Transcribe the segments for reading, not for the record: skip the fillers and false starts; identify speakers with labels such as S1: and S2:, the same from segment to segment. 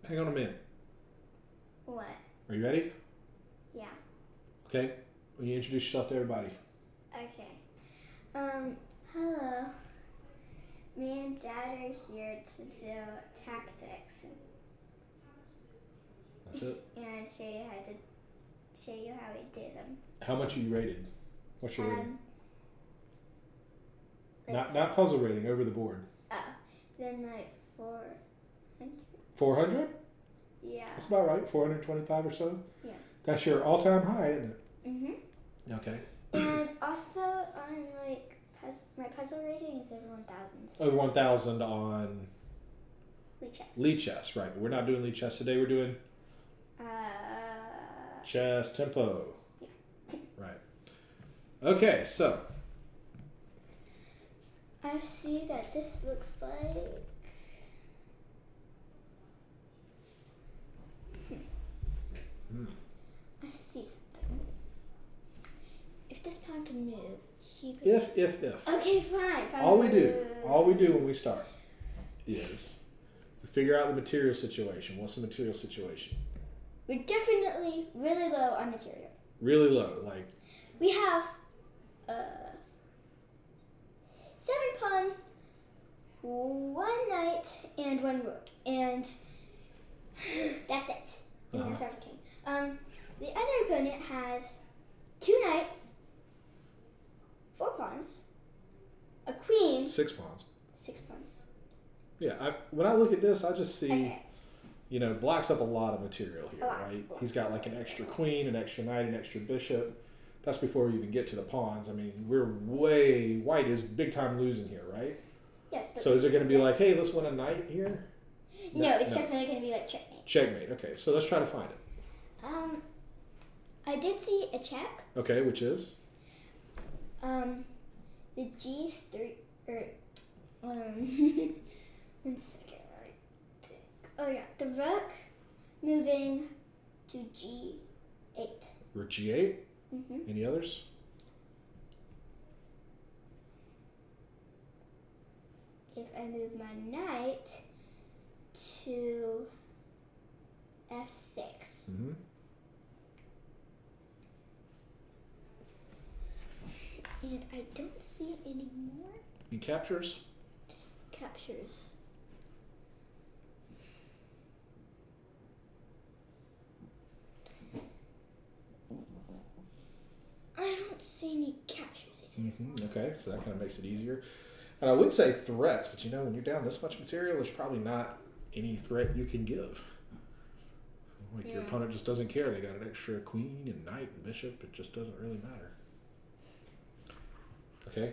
S1: hang on a minute.
S2: What?
S1: Are you ready?
S2: Yeah.
S1: Okay. Will you introduce yourself to everybody?
S2: Okay. Hello. Me and Dad are here to do tactics
S1: That's it.
S2: and show you how we do them.
S1: How much are you rated? What's your rating?
S2: Like,
S1: Not puzzle rating, over the board.
S2: then like 400.
S1: 400?
S2: Yeah.
S1: That's about right. 425 or so?
S2: Yeah.
S1: That's your all-time high, isn't it?
S2: Mm-hmm.
S1: Okay.
S2: And also on my puzzle rating is over 1,000.
S1: Over 1,000 on
S2: Lead chess.
S1: lead chess, right. But we're not doing lead chess today. We're doing chess tempo.
S2: Yeah.
S1: Right. Okay, so.
S2: I see that this looks like... I see something. If this pawn can move, he could...
S1: If.
S2: Okay, fine.
S1: All we do when we start is we figure out the material situation. What's the material situation?
S2: We're definitely really low on material.
S1: Really low, like...
S2: We have 7 pawns, 1 knight, and 1 rook. And that's it. And there's our king. The other opponent has 2 knights, 4 pawns, a queen.
S1: 6 pawns.
S2: 6 pawns.
S1: Yeah, when I look at this, I just see, Black's up a lot of material here, right? He's got like an extra queen, an extra knight, an extra bishop. That's before we even get to the pawns. I mean, White is big time losing here, right?
S2: Yes. But
S1: so is it going to be like, hey, let's win a knight here?
S2: No, it's definitely going to be like checkmate.
S1: Checkmate, okay. So let's try to find it.
S2: I did see a check.
S1: Okay, which is?
S2: The G3, or, 1 second, I think. Oh yeah, the rook moving to G8.
S1: Rook G8?
S2: Mm-hmm.
S1: Any others?
S2: If I move my knight to F6.
S1: Mm-hmm.
S2: And I don't see any more
S1: Any captures?
S2: captures. I don't see any captures either.
S1: Mm-hmm. Okay, so that kind of makes it easier. And I would say threats, but when you're down this much material, there's probably not any threat you can give. Like your opponent just doesn't care. They got an extra queen and knight and bishop. It just doesn't really matter. Okay.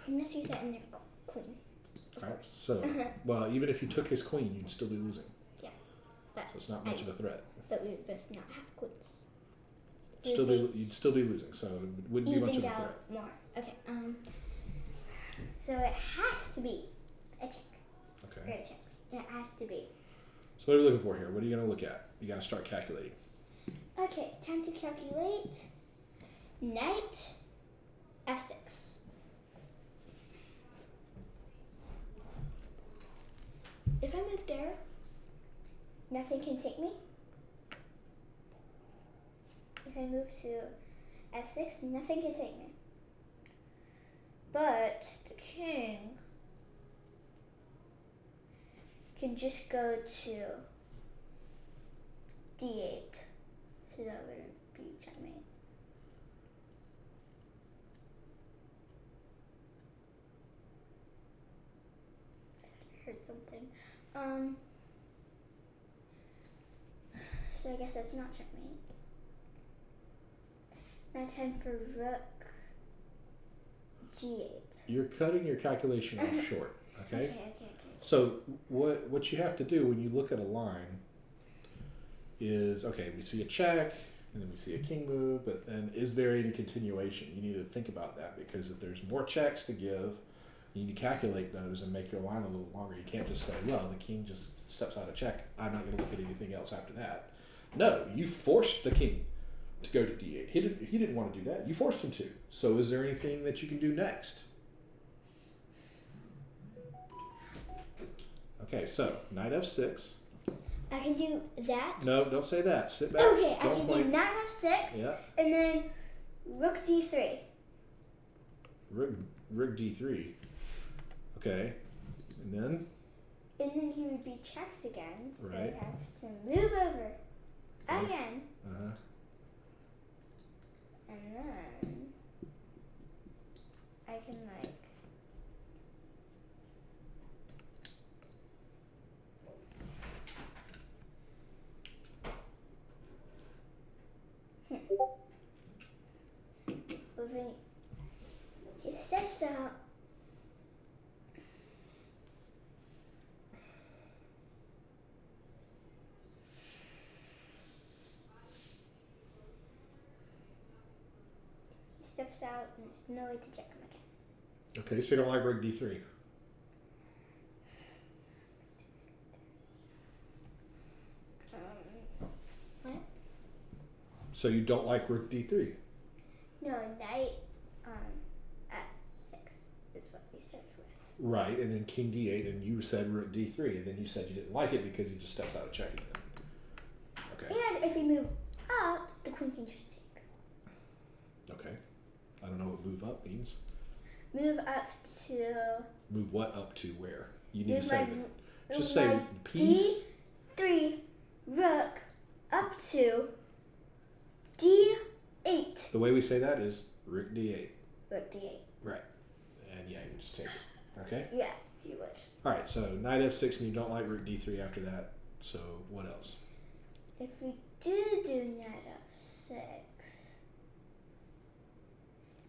S2: Unless you set in their queen. Of course.
S1: So, well, even if you took his queen, you'd still be losing.
S2: Yeah. But
S1: so it's not much of a threat.
S2: But we would both not have queens.
S1: You'd still be losing, so it wouldn't be much of a threat.
S2: More. Okay. So it has to be a check.
S1: Okay.
S2: Or a check. It has to be.
S1: So what are we looking for here? What are you going to look at? You got to start calculating.
S2: Okay, time to calculate. Knight F6. If I move there, nothing can take me. If I move to F6, nothing can take me. But the king can just go to D8. So that wouldn't be checkmate. I heard something. So I guess that's not checkmate. Now time for rook G8.
S1: You're cutting your calculation off short, okay?
S2: Okay.
S1: So what you have to do when you look at a line is, okay, we see a check, and then we see a king move, but then is there any continuation? You need to think about that, because if there's more checks to give, you need to calculate those and make your line a little longer. You can't just say, well, the king just steps out of check, I'm not going to look at anything else after that. No, you forced the king to go to d8. He didn't want to do that. You forced him to. So is there anything that you can do next? Okay, so knight f6.
S2: I can do that.
S1: No, don't say that. Sit back.
S2: Okay, I
S1: Don't
S2: can
S1: point.
S2: do knight f6.
S1: Yeah.
S2: And then rook d3.
S1: Rook d3. Okay. And then?
S2: And then he would be checked again, so
S1: Right.
S2: he has to move over again.
S1: Uh-huh.
S2: And then I can well then he steps out. Steps out and there's no way to check him again.
S1: Okay, so you don't like rook d3.
S2: What?
S1: So you don't like rook d3.
S2: No, knight f6 is what we started with.
S1: Right, and then king d8, and you said rook d3, and then you said you didn't like it because he just steps out of checking then. Okay.
S2: And if we move up, the queen can just take.
S1: Okay. I don't know what move up means.
S2: Move up to.
S1: Move what up to where? You need
S2: Move
S1: to say
S2: my,
S1: just
S2: move
S1: say
S2: my
S1: piece.
S2: D3 rook up to D8.
S1: The way we say that is rook d8.
S2: Rook D8.
S1: Right. And yeah, you just take it. Okay?
S2: Yeah, you would.
S1: Alright, so knight f6 and you don't like rook d3 after that. So what else?
S2: If we do knight f6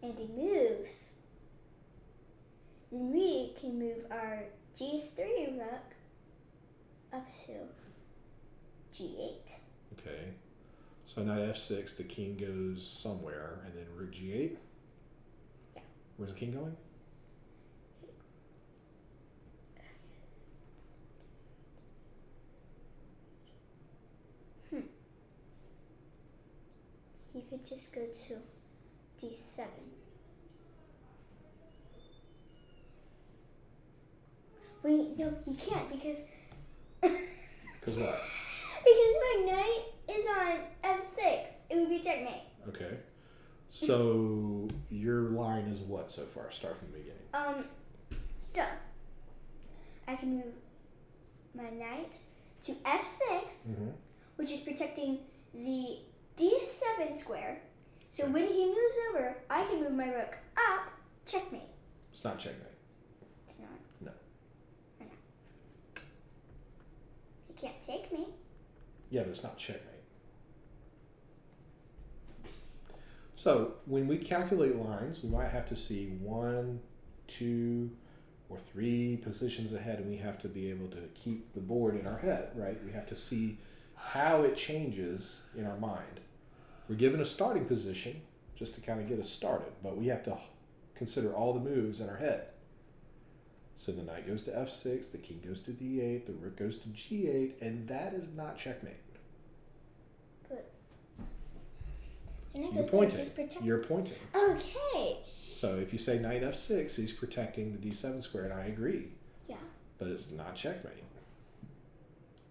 S2: and he moves, then we can move our G3 rook up to G8.
S1: Okay. So knight f6, the king goes somewhere, and then rook g8?
S2: Yeah.
S1: Where's the king going?
S2: He could just go to D7. Wait, no, he can't because
S1: Because what?
S2: because my knight is on F6. It would be checkmate.
S1: Okay. So your line is what so far? Start from the beginning.
S2: So I can move my knight to F6,
S1: Mm-hmm.
S2: which is protecting the D7 square. So when he moves over, I can move my rook up. Checkmate.
S1: It's not checkmate.
S2: It's not.
S1: No.
S2: Why not? He can't take me.
S1: Yeah, but it's not checkmate. So when we calculate lines, we might have to see 1, 2, or 3 positions ahead, and we have to be able to keep the board in our head, right? We have to see how it changes in our mind. We're given a starting position just to kind of get us started, but we have to consider all the moves in our head. So the knight goes to f6, the king goes to d8, the rook goes to g8, and that is not checkmate.
S2: But the knight
S1: You're
S2: goes
S1: pointing.
S2: there, he's protecting.
S1: You're pointing.
S2: Okay.
S1: So if you say knight f6, he's protecting the d7 square, and I agree.
S2: Yeah.
S1: But it's not checkmate.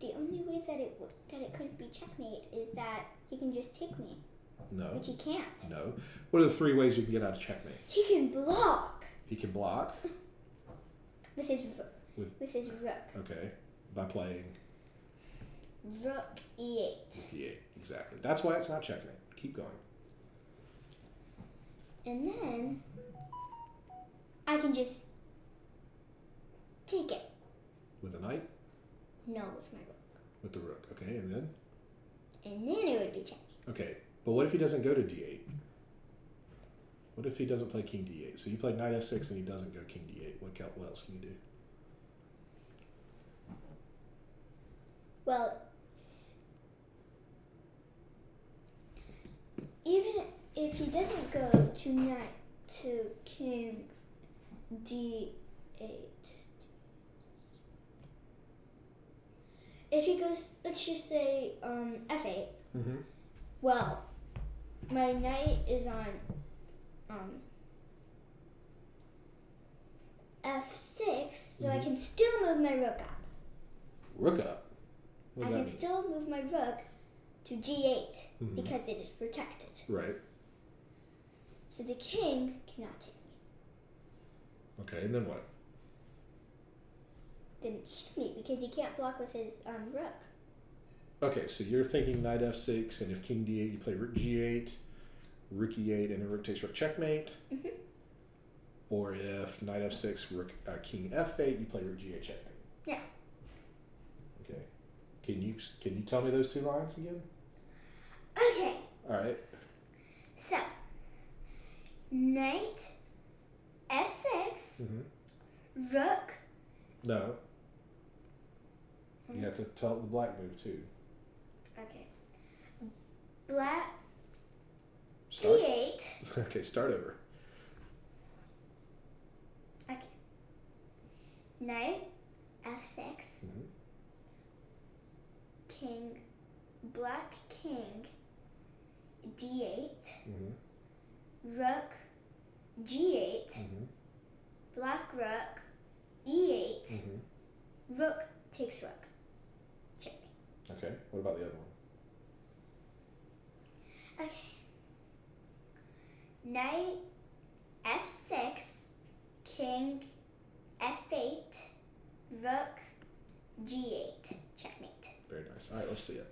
S2: The only way that it couldn't be checkmate is that he can just take me,
S1: No.
S2: which he can't.
S1: No. What are the 3 ways you can get out of checkmate?
S2: He can block
S1: He can block.
S2: with his
S1: With-
S2: his rook.
S1: Okay. By playing
S2: Rook e8.
S1: d8. Exactly. That's why it's not checkmate. Keep going.
S2: And then I can just take it.
S1: With a knight?
S2: No, with my rook.
S1: With the rook. Okay. And then?
S2: And then it would be checkmate.
S1: Okay. But what if he doesn't go to d8? What if he doesn't play king d8? So you play knight f6 and he doesn't go king d8. What else can you do?
S2: Well, even if he doesn't go to knight to king d8, if he goes, let's just say f8.
S1: Mm-hmm.
S2: Well, my knight is on f6, so I can still move my rook up.
S1: Rook up? What
S2: I
S1: does
S2: can
S1: that mean?
S2: still move my rook to g8
S1: Mhm.
S2: because it is protected.
S1: Right.
S2: So the king cannot take me.
S1: Okay, and then what?
S2: Then check me because he can't block with his rook.
S1: Okay, so you're thinking knight f6, and if king d8, you play rook g8, rook e8, and a rook takes rook checkmate.
S2: Mm-hmm.
S1: Or if knight f6, rook king f8, you play rook g8 checkmate.
S2: Yeah.
S1: Okay. Can you tell me those two lines again?
S2: Okay.
S1: All right.
S2: So knight f6,
S1: Mm-hmm.
S2: rook.
S1: No. You have to tell the black move too.
S2: Okay. Black
S1: Start.
S2: d8.
S1: Okay, start over.
S2: Okay. Knight f6.
S1: Mm-hmm.
S2: King, black king, d8.
S1: Mm-hmm.
S2: Rook g8.
S1: Mm-hmm.
S2: Black rook e8.
S1: Mm-hmm.
S2: Rook takes rook. Checkmate.
S1: Okay. What about the other one?
S2: Okay. Knight f6, king f8, rook g8. Checkmate.
S1: Very nice. All right, let's see it.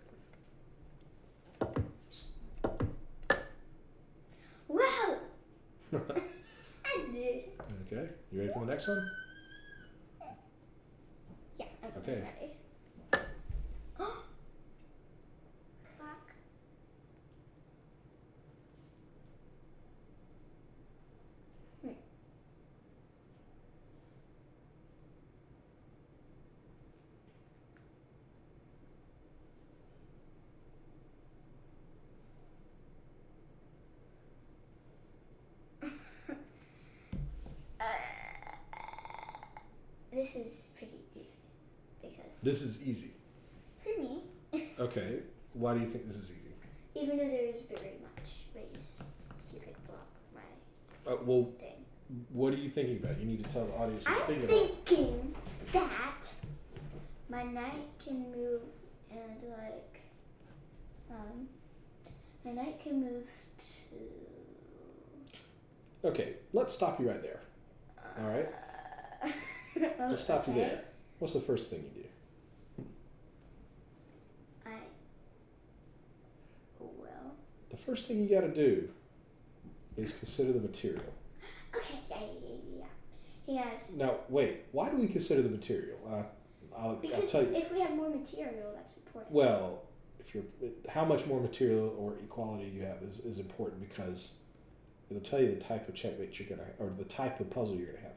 S2: Wow! I did.
S1: Okay. You ready for the next one?
S2: Yeah, I'm
S1: Okay.
S2: ready. Black. This is pretty easy because
S1: This is easy.
S2: for me,
S1: Okay. Why do you think this is easy?
S2: even though there is very much ways you could block my
S1: Well,
S2: thing.
S1: what are you thinking about? You need to tell the audience what you're
S2: I'm
S1: thinking about.
S2: thinking that my knight can move and my knight can move to.
S1: Okay, let's stop you right there. All right? Let's stop you there. What's the first thing you do?
S2: Well.
S1: The first thing you got to do is consider the material.
S2: Okay, yeah. He has.
S1: Now, wait. Why do we consider the material? I'll
S2: Because
S1: tell you.
S2: if we have more material, that's important.
S1: Well, how much more material or equality you have is important because it'll tell you the type of checkmate you're gonna, or the type of puzzle you're gonna have.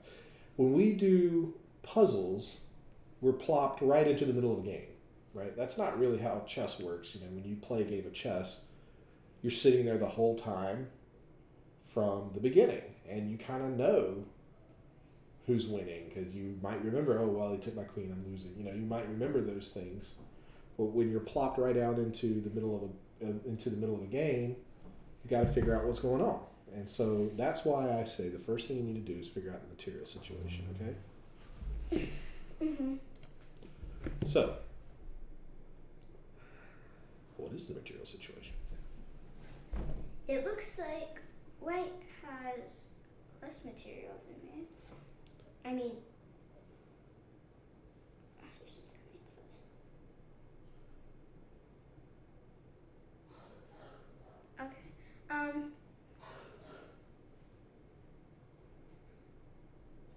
S1: When we do puzzles, we're plopped right into the middle of a game, right? That's not really how chess works. You know, when you play a game of chess, you're sitting there the whole time from the beginning, and you kind of know who's winning because you might remember, oh well, he took my queen, I'm losing. You know, you might remember those things. But when you're plopped right out into the middle of a game, you got to figure out what's going on. And so that's why I say the first thing you need to do is figure out the material situation. Okay.
S2: Mm-hmm.
S1: So, what is the material situation?
S2: It looks like white has less material than me. I mean, there's something underneath this. Okay.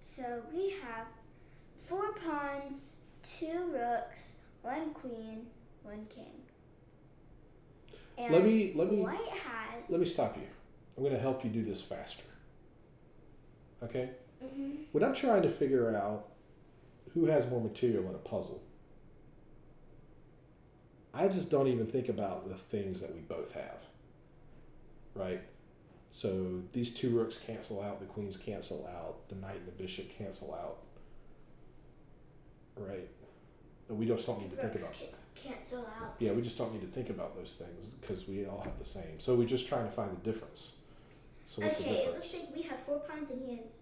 S2: So we have 4 pawns, 2 rooks, 1 queen, 1 king. And
S1: Let me
S2: white has.
S1: Let me stop you. I'm going to help you do this faster. Okay?
S2: Mm-hmm.
S1: When I'm trying to figure out who has more material in a puzzle, I just don't even think about the things that we both have. Right? So these 2 rooks cancel out, the queens cancel out, the knight and the bishop cancel out. Right? But we just don't need to think about it.
S2: Cancel out.
S1: Yeah, we just don't need to think about those things because we all have the same. So we're just trying to find the difference. So what's the
S2: Okay,
S1: difference?
S2: it looks like we have 4 pawns and he has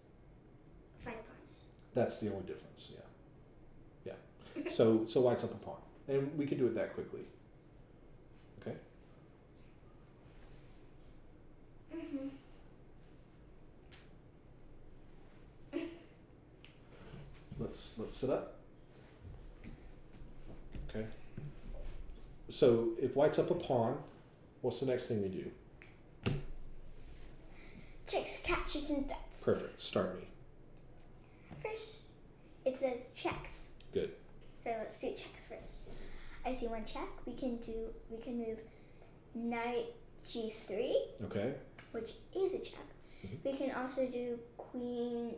S2: 5 pawns.
S1: That's the only difference. Yeah. Yeah. So white's up a pawn. And we can do it that quickly. Okay.
S2: Mm-hmm.
S1: Let's sit up. Okay. So if white's up a pawn, what's the next thing we do?
S2: Checks, captures, and threats.
S1: Perfect. Start me.
S2: First, it says checks.
S1: Good.
S2: So let's do checks first. I see one check. We can move knight g3,
S1: Okay.
S2: which is a check.
S1: Mhm.
S2: We can also do queen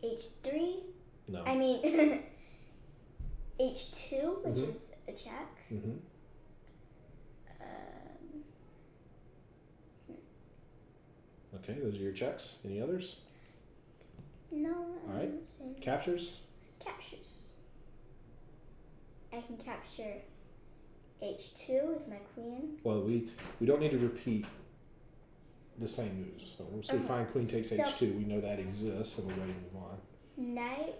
S2: h3.
S1: No.
S2: I mean h2, which
S1: Mhm.
S2: is a check.
S1: Mm-hmm. Okay, those are your checks. Any others?
S2: No.
S1: All right. Captures?
S2: Captures. I can capture h2 with my queen.
S1: Well, we don't need to repeat the same moves. So we'll say fine, queen takes
S2: So-
S1: h2. We know that exists, and we're ready to move on.
S2: Knight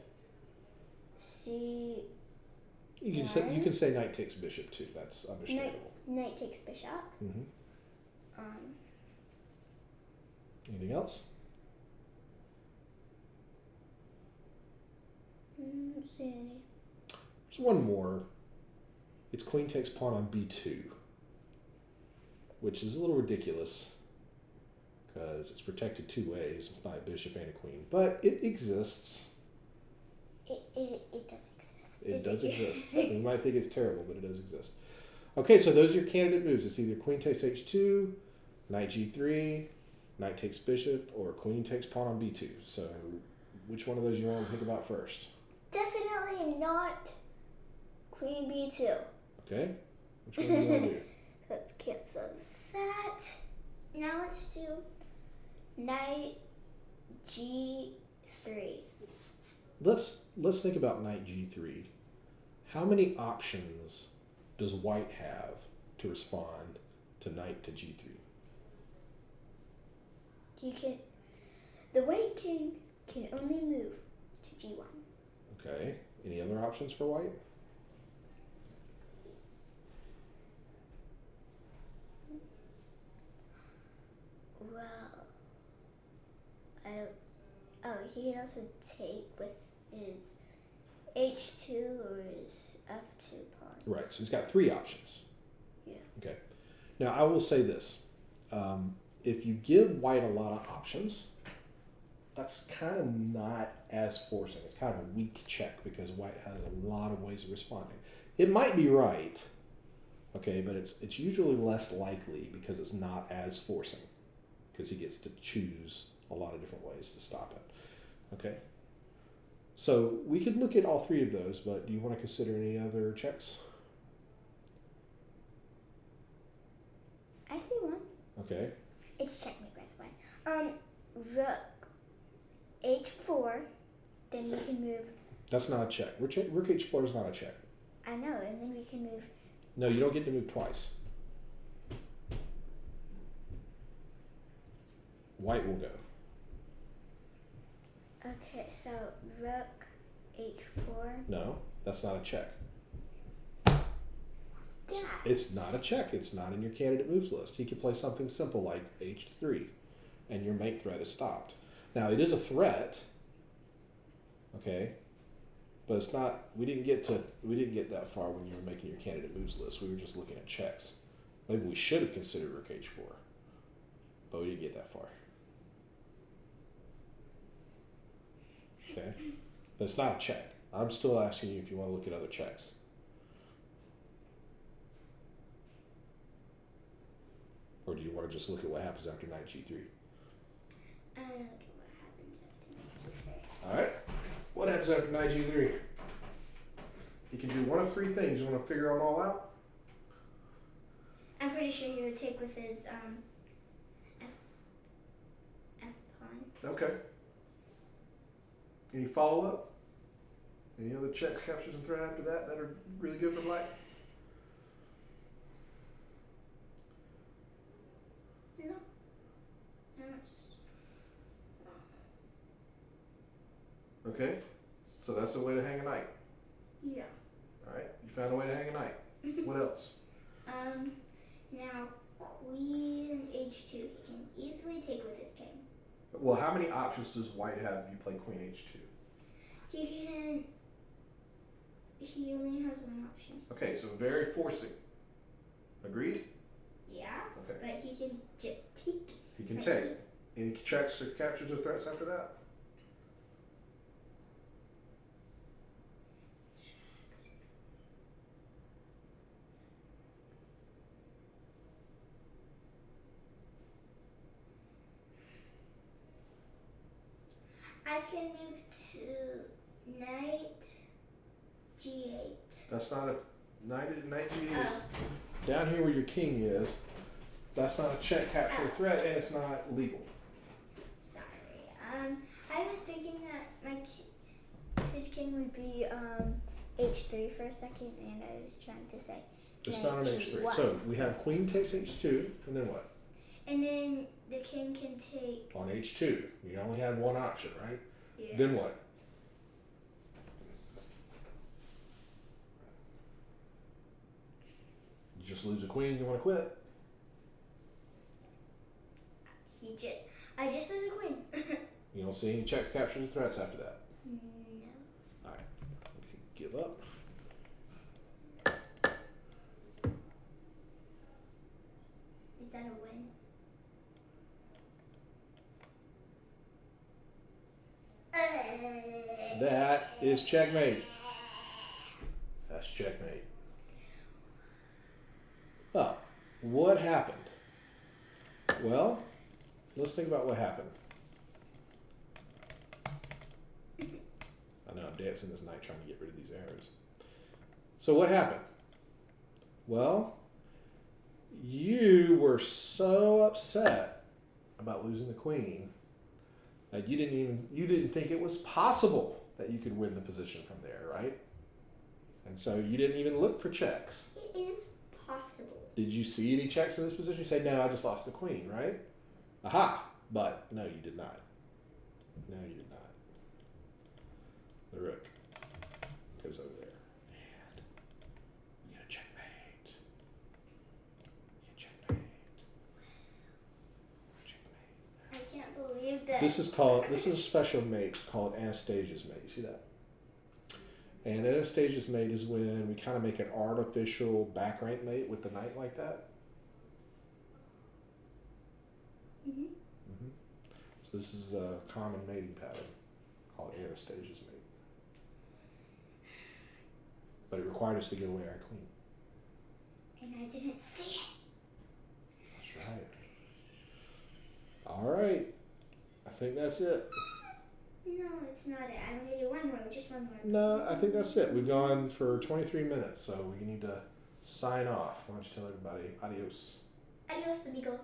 S2: c.
S1: You can say knight takes bishop too. That's understandable.
S2: Knight takes bishop.
S1: Mm-hmm. Anything else?
S2: Don't see any.
S1: There's one more. It's queen takes pawn on b2, which is a little ridiculous because it's protected two ways by a bishop and a queen, but it exists.
S2: It does exist.
S1: It does exist. You might think it's terrible, but it does exist. Okay, so those are your candidate moves. It's either queen takes h2, knight g3, knight takes bishop, or queen takes pawn on b2. So which one of those you want to think about first?
S2: Definitely not queen b2.
S1: Okay? Which one do you want to do?
S2: Let's cancel that. Now let's do knight g3.
S1: Let's think about knight g3. How many options does white have to respond to knight to g3?
S2: The white king can only move to g1.
S1: Okay. Any other options for white?
S2: Well, I don't. Oh, he can also take with his h2 or his f2 pawns.
S1: Right. So he's got three options.
S2: Yeah.
S1: Okay. Now I will say this: if you give white a lot of options, that's kind of not as forcing. It's kind of a weak check because white has a lot of ways of responding. It might be right, okay, but it's usually less likely because it's not as forcing because he gets to choose a lot of different ways to stop it. Okay. So we could look at all three of those, but do you want to consider any other checks?
S2: I see one.
S1: Okay.
S2: It's checkmate, by the way. Rook h4. Then we can move.
S1: That's not a check. Rook h4 is not a check.
S2: I know, and then we can move.
S1: No, you don't get to move twice. White will go.
S2: Okay, so rook h4.
S1: No, that's not a check.
S2: Dad.
S1: It's not a check. It's not in your candidate moves list. He could play something simple like h3, and your mate threat is stopped. Now, it is a threat, okay, but it's not. We didn't get that far when you were making your candidate moves list. We were just looking at checks. Maybe we should have considered rook h4, but we didn't get that far. Okay, but it's not a check. I'm still asking you if you want to look at other checks. Or do you want to just look at what happens after knight g3?
S2: I don't know what happens after knight g3.
S1: All right. What happens after knight g3? You can do one of three things. You want to figure them all out?
S2: I'm pretty sure he would take with his f pawn.
S1: Okay. Any follow-up? Any other checks, captures, and threat after that are really good for black?
S2: No.
S1: Okay. So that's a way to hang a knight.
S2: Yeah.
S1: found a way to hang a knight. What else?
S2: Now queen h2. He can easily take with his king.
S1: Well, how many options does white have if you play queen h2?
S2: He only has one option.
S1: Okay, so very forcing. Agreed?
S2: Yeah.
S1: Okay.
S2: But he can just take.
S1: He can take. Any checks or captures or threats after that?
S2: I can move to knight g8.
S1: That's not a knight g8 is down here where your king is. That's not a check, capture, or threat, and it's not legal.
S2: Sorry. I was thinking that his king would be h3 for a second, and I was trying to say.
S1: It's not an h3. So we have queen takes h2, and then what?
S2: And then the king can take.
S1: On h2, you only had one option, right?
S2: Yeah.
S1: Then what? You just lose a queen, you want to quit?
S2: I just lose a queen.
S1: You don't see any check, captures, or threats after that?
S2: No.
S1: Alright. Okay, give up.
S2: Is that a win?
S1: That is checkmate. That's checkmate. Oh, what happened? Well, let's think about what happened. I know I'm dancing this night trying to get rid of these arrows. So what happened? Well, you were so upset about losing the queen that you didn't think it was possible that you could win the position from there, right? And so you didn't even look for checks.
S2: It is possible.
S1: Did you see any checks in this position? You say, no, I just lost the queen, right? Aha! But no, you did not. No, you did not. The rook goes over there. And you get a checkmate. You get checkmate. Checkmate.
S2: I can't believe that.
S1: This is a special mate called Anastasia's mate. You see that? And Anastasia's mate is when we kind of make an artificial back rank mate with the knight like that.
S2: Mhm.
S1: Mm-hmm. So this is a common mating pattern called Anastasia's mate. But it required us to give away our queen.
S2: And I didn't see it.
S1: That's right. All right. I think that's it.
S2: No, it's not it. I'm gonna do one more, just one more.
S1: No, I think that's it. We've gone for 23 minutes, so we need to sign off. Why don't you tell everybody adios?
S2: Adios, amigo.